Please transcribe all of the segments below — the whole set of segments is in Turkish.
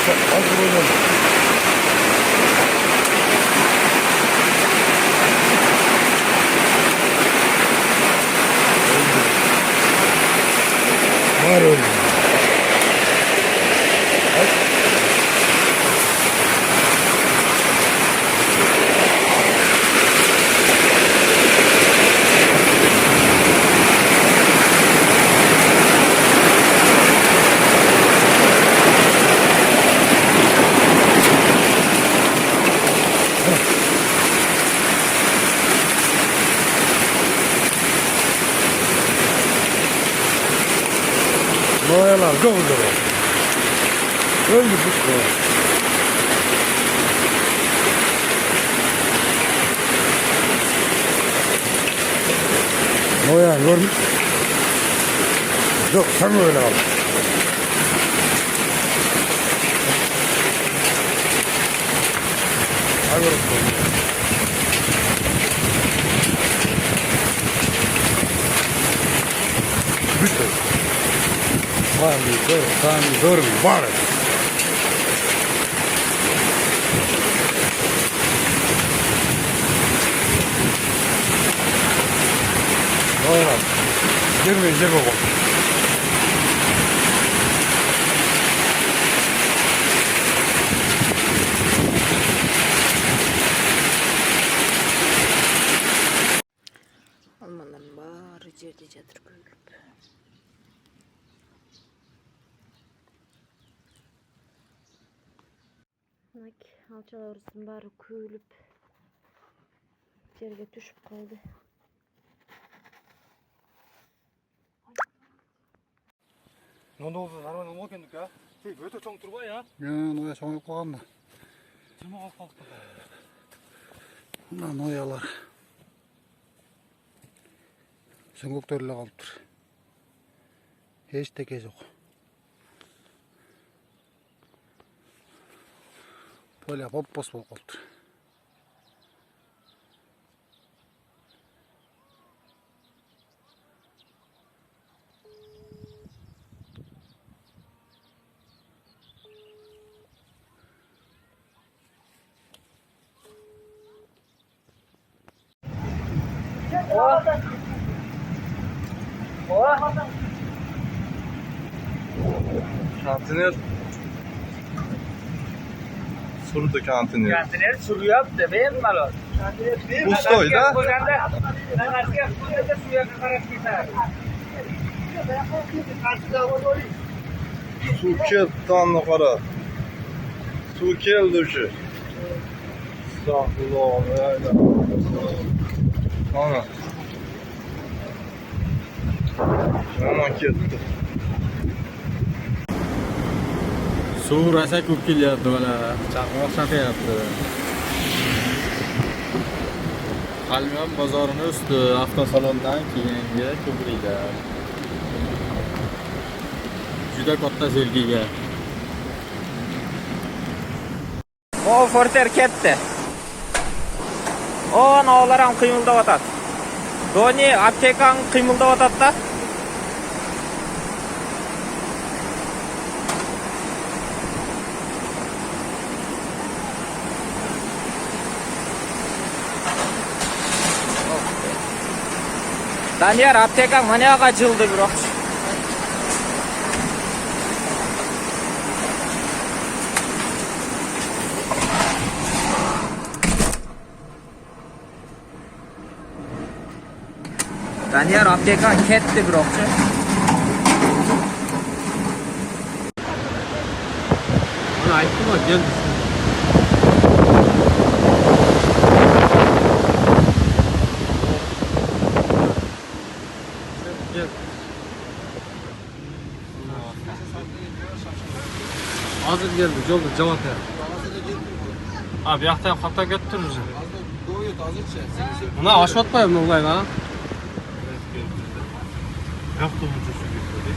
Hazır oynayalım. Var öyle. Noyalar çok uzun. Öldü bu. Noya görmüş. Yok sen öyle al. Hadi bakalım. Bütün. Tamam, var. Noyalar. Girme bak. Almanların bari cerdi çadır koyulup. Alçalarısın bari koyulup yerge düşüp kaldı. Ne oldu? Narvan olmak kendik ya. Böyle çok turba ya. Ya noya soğuk koğandı. Cama kalktı. Bunlar noyalar. Süngük törle kalıptır. Hiç tekez yok. Böyle poppos bol kalıptır. Kantiner Surdu kantiner. Kantiner sürüyor da benim malon. Pustoy da. Su kel tanlı qara. Su keldi şu. Estağfurullah. Öyle. Ana. Aman ketdi. Suv rosa ko'p kelyapti mana. Chaqmoq chaqyapti. Qalyon bozorini usti avtosalondan keyingi ko'priklar. Juda katta sergiga. O forter ketdi. O navlar ham qiymildab o'tadi. Doni aptekan qiymildab o'tadi-da. Daniyar aptekan mana yoqqa ochildi biroq. Daniyar aptekan ketdi biroqchi. Mana aytdim-ku, keldi. Hozir keldi, yo'lda javob berdi. Ha, bu yoqda ham xato ketib turibdi. Buni oshib o'tmayapti ulayga. Yo'qdi buncha suv ketdi.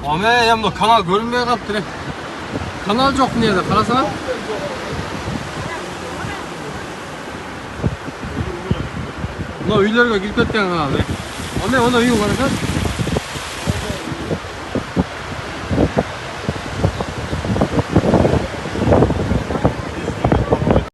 Ama ham da kanal görünmeye qolibdi. Kanal yo'q bu yerda, qarasana. Buna uylarga kirib ketgan kanal. Ama ona uyi qarasan.